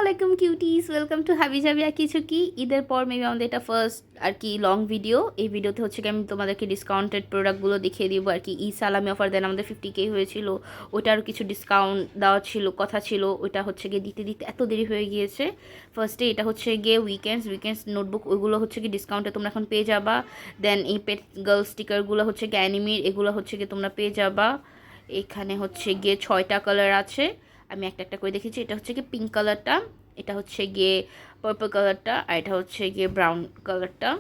আলাইকুম cuties, welcome to হাবি জাবি আর কিছু কি। ঈদের পর মেবি আমাদের এটা ফার্স্ট আর কি লং ভিডিও। এই ভিডিওতে হচ্ছে কি আমি তোমাদেরকে ডিসকাউন্টেড প্রোডাক্টগুলো দেখিয়ে দিব আর কি। ঈদ সালামি অফার দেন আমাদের 50K হয়েছিল, ওটারও কিছু ডিসকাউন্ট দেওয়া ছিল, কথা ছিল, ওইটা হচ্ছে গিয়ে দিতে দিতে এত দেরি হয়ে গিয়েছে। ফার্স্টে এটা হচ্ছে গিয়ে উইকেন্ডস নোটবুক, ওইগুলো হচ্ছে কি ডিসকাউন্টে তোমরা এখন পেয়ে যাবা। দেন এই পেট গার্ল স্টিকারগুলো হচ্ছে গিয়ে অ্যানিমির, এগুলো হচ্ছে গিয়ে তোমরা পেয়ে যাবা। এখানে হচ্ছে গিয়ে 6টা কালার আছে, আমি একটা একটা করে দেখেছি। এটা হচ্ছে গিয়ে পিঙ্ক কালারটা, এটা হচ্ছে গিয়ে পার্পল কালারটা, আর এটা হচ্ছে গিয়ে ব্রাউন কালারটা।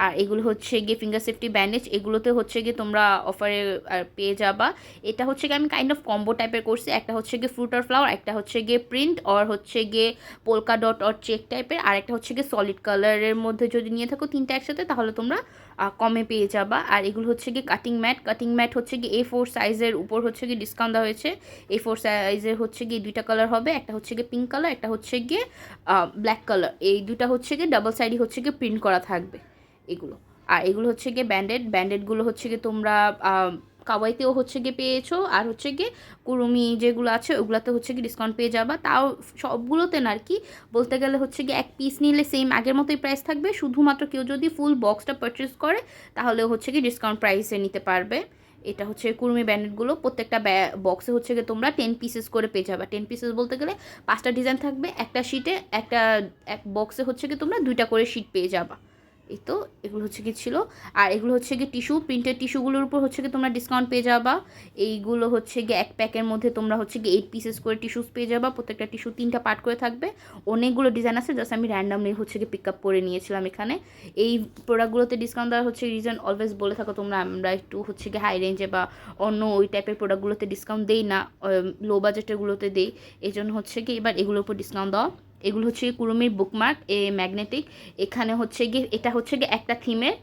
আর এগুলো হচ্ছে গিয়ে ফিঙ্গার সেফটি ব্যান্ডেজ, এগুলোতে হচ্ছে গিয়ে তোমরা অফারে পেয়ে যাবা। এটা হচ্ছে গিয়ে আমি কাইন্ড অফ কম্বো টাইপের করছি, একটা হচ্ছে গিয়ে ফ্রুট আর ফ্লাওয়ার, একটা হচ্ছে গিয়ে প্রিন্ট আর হচ্ছে গিয়ে পোলকা ডট আর চেক টাইপের, আর একটা হচ্ছে গিয়ে সলিড কালারের মধ্যে যদি নিয়ে থাকো তিনটা একসাথে তাহলে তোমরা কমে পেয়ে যাবা। আর এগুলো হচ্ছে গিয়ে কাটিং ম্যাট হচ্ছে গিয়ে A4 সাইজের উপর হচ্ছে গিয়ে ডিসকাউন্ট দেওয়া হয়েছে। A4 সাইজের হচ্ছে গিয়ে দুইটা কালার হবে, একটা হচ্ছে গিয়ে পিঙ্ক কালার, একটা হচ্ছে গিয়ে ব্ল্যাক কালার। এই দুটা হচ্ছে গিয়ে ডাবল সাইডই হচ্ছে গিয়ে প্রিন্ট করা থাকবে এগুলো। আর এগুলো হচ্ছে গিয়ে ব্যান্ডেডগুলো হচ্ছে গিয়ে তোমরা কাওয়াইতেও হচ্ছে গিয়ে পেয়েছো, আর হচ্ছে গিয়ে কুরুমি যেগুলো আছে ওগুলোতে হচ্ছে গিয়ে ডিসকাউন্ট পেয়ে যাবা। তাও সবগুলোতে না আর কি, বলতে গেলে হচ্ছে গিয়ে এক পিস নিলে সেম আগের মতোই প্রাইস থাকবে, শুধুমাত্র কেউ যদি ফুল বক্সটা পারচেস করে তাহলে হচ্ছে গিয়ে ডিসকাউন্ট প্রাইসে নিতে পারবে। এটা হচ্ছে কুরুমি ব্যান্ডেডগুলো, প্রত্যেকটা বক্সে হচ্ছে গিয়ে তোমরা 10 পিসেস করে পেয়ে যাবা। 10 পিসেস বলতে গেলে 5টা ডিজাইন থাকবে একটা শিটে, এক বক্সে হচ্ছে গিয়ে তোমরা 2টা করে শিট পেয়ে যাবা। এই তো এগুলো হচ্ছে কি ছিল। আর এগুলো হচ্ছে গিয়ে প্রিন্টেড টিস্যুগুলোর উপর হচ্ছে গিয়ে তোমরা ডিসকাউন্ট পেয়ে যাবা। এইগুলো হচ্ছে গিয়ে এক প্যাকের মধ্যে তোমরা হচ্ছে গিয়ে 8 পিসেস করে টিস্যুস পেয়ে যাবা, প্রত্যেকটা টিস্যু 3টা পার্ট করে থাকবে। অনেকগুলো ডিজাইন আছে, জাস্ট আমি র্যান্ডামলি হচ্ছে গিয়ে পিক আপ করে নিয়েছিলাম এখানে। এই প্রোডাক্টগুলোতে ডিসকাউন্ট দেওয়া হচ্ছে রিজন অলওয়েজ বলে থাকো তোমরা, আমরা একটু হচ্ছে গিয়ে হাই রেঞ্জে বা অন্য ওই টাইপের প্রোডাক্টগুলোতে ডিসকাউন্ট দেই না, লো বাজেটেরগুলোতে দেই। এই জন্য হচ্ছে গিয়ে এবার এগুলোর উপর ডিসকাউন্ট দেওয়া। এগুলো হচ্ছে কুরুমির বুকমার্ক ম্যাগনেটিক। এখানে হচ্ছে গিয়ে এটা হচ্ছে গিয়ে একটা থিমের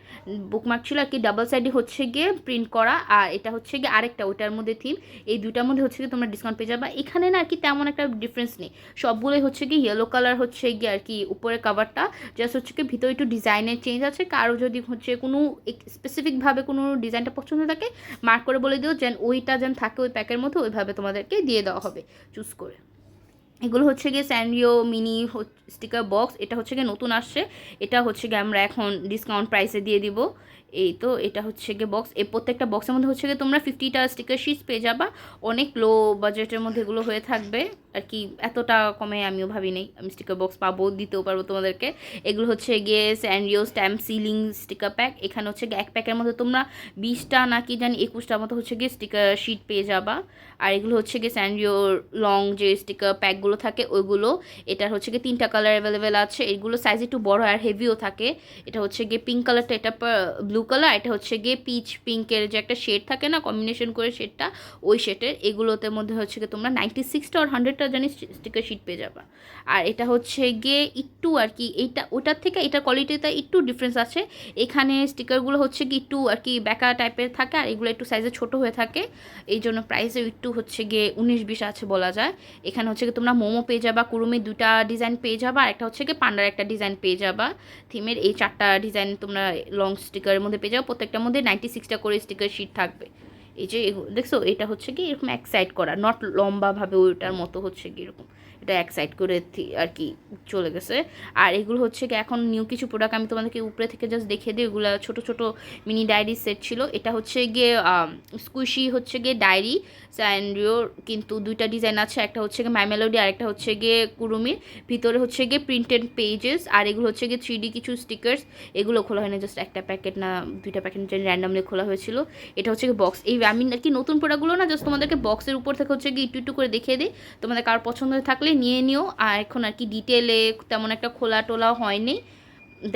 বুকমার্ক ছিল আর কি, ডাবল সাইডে হচ্ছে গিয়ে প্রিন্ট করা, আর এটা হচ্ছে গিয়ে আরেকটা ওইটার মধ্যে থিম। এই দুটার মধ্যে হচ্ছে গিয়ে তোমরা ডিসকাউন্ট পেয়ে যাবা। এখানে না আর কি তেমন একটা ডিফারেন্স নেই, সবগুলোই হচ্ছে গিয়ে ইয়েলো কালার হচ্ছে গিয়ে আর কি উপরের কাভারটা, জাস্ট হচ্ছে গিয়ে ভিতরে একটু ডিজাইনের চেঞ্জ আছে। কারো যদি হচ্ছে কোনো স্পেসিফিকভাবে কোনো ডিজাইনটা পছন্দ থাকে মার্ক করে বলে দিও, যেন ওইটা যেন থাকে ওই প্যাকের মধ্যে, ওইভাবে তোমাদেরকে দিয়ে দেওয়া হবে চুজ করে। এগুলো হচ্ছে গিয়ে স্যানরিও মিনি স্টিকার বক্স, এটা হচ্ছে গিয়ে নতুন আসছে, এটা হচ্ছে গিয়ে আমরা এখন ডিসকাউন্ট প্রাইসে দিয়ে দিব। এই তো এটা হচ্ছে গিয়ে বক্স, এই প্রত্যেকটা বক্সের মধ্যে হচ্ছে গিয়ে তোমরা 50টা স্টিকার শিটস পেয়ে যাবা। অনেক লো বাজেটের মধ্যে এগুলো হয়ে থাকবে আর কি, এতটা কমে আমিও ভাবি নেই আমি স্টিকার বক্স পাবো, দিতেও পারবো তোমাদেরকে। এগুলো হচ্ছে গিয়ে স্যানরিও স্ট্যাম্প সিলিং স্টিকার প্যাক, এখানে হচ্ছে গিয়ে এক প্যাকের মধ্যে তোমরা 20টা নাকি জানি 21টার মতো হচ্ছে গিয়ে স্টিকার শিট পেয়ে যাবা। আর এগুলো হচ্ছে গিয়ে স্যানরিওর লং যে স্টিকার প্যাকগুলো থাকে ওইগুলো, এটার হচ্ছে গিয়ে 3টা কালার অ্যাভেলেবেল আছে। এগুলো সাইজ একটু বড় আর হেভিও থাকে। এটা হচ্ছে গিয়ে পিঙ্ক কালারটা, এটা ব্লু কালার, এটা হচ্ছে গিয়ে পিচ পিঙ্কের যে একটা শেড থাকে না কম্বিনেশন করে শেডটা, ওই শেডের। এগুলোতে মধ্যে হচ্ছে গিয়ে তোমরা 96টা আর 100টা জানি স্টিকার শিট পেয়ে যাবা। আর এটা হচ্ছে গিয়ে একটু আর কি এইটা ওটার থেকে এটার কোয়ালিটিতে একটু ডিফারেন্স আছে। এখানে স্টিকারগুলো হচ্ছে কি একটু আর কি বেকা টাইপের থাকে, আর এগুলো একটু সাইজে ছোট হয়ে থাকে, এই জন্য প্রাইসে একটু হচ্ছে গিয়ে 19-20 আছে বলা যায়। এখানে হচ্ছে গিয়ে তোমরা মোমো পেয়ে যাবা, কুরুমির 2টা ডিজাইন পেয়ে যাবা, আর একটা হচ্ছে গিয়ে পান্ডার একটা ডিজাইন পেয়ে যাবা। থিমের এই 4টা ডিজাইন তোমরা লং স্টিকারের মধ্যে পেয়ে যাবো, প্রত্যেকটার মধ্যে 96টা করে স্টিকার শিট থাকবে। এই যে দেখছো, এটা হচ্ছে কি এরকম এক সাইড করা, নট লম্বাভাবে ওইটার মতো হচ্ছে কি এরকম, এটা এক সাইড করে আর কি চলে গেছে। আর এগুলো হচ্ছে কি এখন নিউ কিছু প্রোডাক্ট আমি তোমাদেরকে উপরে থেকে জাস্ট দেখিয়ে দিই। এগুলো ছোট ছোট মিনি ডায়েরি সেট ছিল, এটা হচ্ছে গিয়ে স্কুইশি হচ্ছে গিয়ে ডায়েরি স্যান্ড্রিওর, কিন্তু 2টা ডিজাইন আছে, একটা হচ্ছে গিয়ে মাই মেলোডি আর একটা হচ্ছে গিয়ে কুরুমির। ভিতরে হচ্ছে গিয়ে প্রিন্টেড পেজেস, আর এগুলো হচ্ছে গিয়ে 3D কিছু স্টিকার্স। এগুলো খোলা হয় না, জাস্ট একটা প্যাকেট না 2টা প্যাকেট র্যান্ডামলি খোলা হয়েছিল। এটা হচ্ছে গিয়ে বক্স, এই আমি আর কি নতুন প্রোডাক্টগুলো না জাস্ট তোমাদেরকে বক্সের উপর থেকে হচ্ছে গিয়ে একটু একটু করে দেখিয়ে দিই, তোমাদের কার পছন্দ থাকলে নিয়ে নিও। আর এখন আর কি ডিটেলে তেমন একটা খোলা টোলা হয়নি,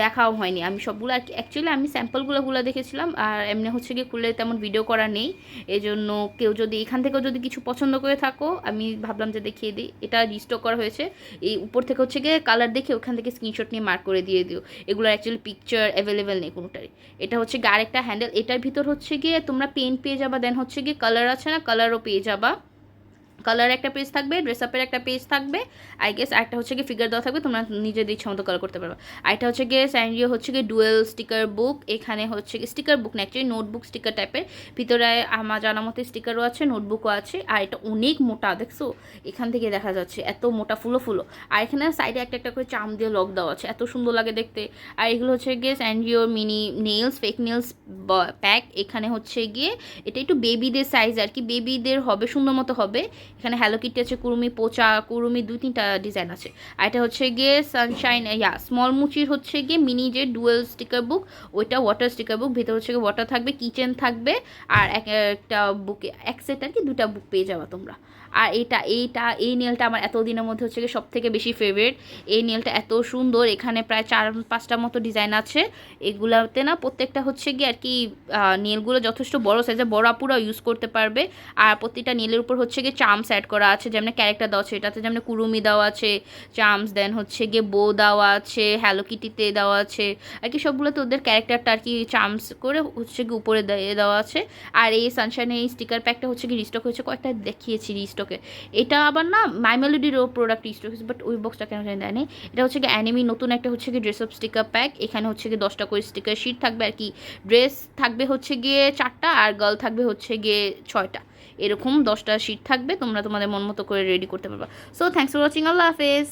দেখাও হয়নি আমি সবগুলো আর কি, অ্যাকচুয়ালি আমি স্যাম্পলগুলো দেখেছিলাম, আর এমনি হচ্ছে গিয়ে খুলে তেমন ভিডিও করা নেই। এই জন্য কেউ যদি এখান থেকেও যদি কিছু পছন্দ করে থাকো, আমি ভাবলাম যে দেখিয়ে দিই। এটা রিস্টক করা হয়েছে, এই উপর থেকে হচ্ছে গিয়ে কালার দেখে ওখান থেকে স্ক্রিনশট নিয়ে মার্ক করে দিয়ে দিও। এগুলো অ্যাকচুয়ালি পিকচার অ্যাভেলেবেল নেই কোনোটারই। এটা হচ্ছে গিয়ে আরেকটা হ্যান্ডেল, এটার ভিতর হচ্ছে গিয়ে তোমরা পেন পেয়ে যাবা, দেন হচ্ছে গিয়ে কালার আছে না, কালারও পেয়ে যাবা। কালার একটা পেজ থাকবে, ড্রেস আপের একটা পেজ থাকবে, আই গেস একটা হচ্ছে গিয়ে ফিগার দেওয়া থাকবে, তোমরা নিজেদের ইচ্ছা মতো কালার করতে পারবে। আরেকটা হচ্ছে গিয়ে স্যান্ড্রিও হচ্ছে গিয়ে ডুয়েল স্টিকার বুক, এখানে হচ্ছে গিয়ে স্টিকার বুক না অ্যাকচুয়ালি নোটবুক স্টিকার টাইপের, ভিতরে আমার জানা মতো স্টিকারও আছে, নোটবুকও আছে। আর এটা অনেক মোটা, দেখছো এখান থেকে দেখা যাচ্ছে এত মোটা, ফুলো ফুলো। আর এখানে সাইডে একটা একটা করে চাম দিয়ে লক দেওয়া আছে, এত সুন্দর লাগে দেখতে। আর এগুলো হচ্ছে গিয়ে স্যান্ড্রিওর mini nails, fake nails pack. এখানে হচ্ছে গিয়ে এটা একটু বেবিদের সাইজ আর কি, বেবিদের হবে, সুন্দর মতো হবে। এখানে হ্যালো কিটি আছে, কুরুমি, পোচা কুরুমি, 2-3টা ডিজাইন আছে। আর এটা হচ্ছে গিয়ে সানশাইন স্মল মুচির হচ্ছে গিয়ে মিনি যে ডুয়েল স্টিকার বুক, ওইটা ওয়াটার স্টিকার বুক, ভিতরে হচ্ছে গিয়ে ওয়াটার থাকবে, কিচেন থাকবে, আর একটা বুকে এক সেট আর কি 2টা বুক পেয়ে যাবা তোমরা। আর এই নেলটা আমার এতদিনের মধ্যে হচ্ছে গিয়ে সব থেকে বেশি ফেভারিট। এই নেলটা এত সুন্দর, এখানে প্রায় 4-5টা মতো ডিজাইন আছে। এগুলাতে না প্রত্যেকটা হচ্ছে গিয়ে আর কি নেলগুলো যথেষ্ট বড় সাইজে, বড় আপুরা ইউজ করতে পারবে। আর প্রতিটা নেলের উপর হচ্ছে গিয়ে চার্মস অ্যাড করা আছে, যেমন ক্যারেক্টার দেওয়া আছে, এটাতে যেমন কুরুমি দেওয়া আছে চার্মস, দেন হচ্ছে গিয়ে বো দেওয়া আছে, হ্যালো কিটিতে দেওয়া আছে আর কি, সবগুলোতে ওদের ক্যারেক্টারটা আর কি চার্মস করে হচ্ছে গিয়ে উপরে দেওয়া আছে। আর এই সানশাইনের এই স্টিকার প্যাকটা হচ্ছে কি রিস্টক হয়েছে, কয়েকটা দেখিয়েছি রিস্টকে। এটা আবার না মাই মেলোডিরও প্রোডাক্ট রিস্টক হয়েছে, বাট ওই বক্সটা কেন জানি দেয়নি। এটা হচ্ছে কি অ্যানিমি নতুন একটা হচ্ছে কি ড্রেস আপ স্টিকার প্যাক, এখানে হচ্ছে গিয়ে 10টা করে স্টিকার শিট থাকবে আর কি, ড্রেস থাকবে হচ্ছে গিয়ে 4টা আর গার্ল থাকবে হচ্ছে গিয়ে 6টা, এরকম 10টা শিট থাকবে, তোমরা তোমাদের মন মতো করে রেডি করতে পারবা। সো থ্যাংকস ফর ওয়াচিং, আল্লাহ হাফেজ।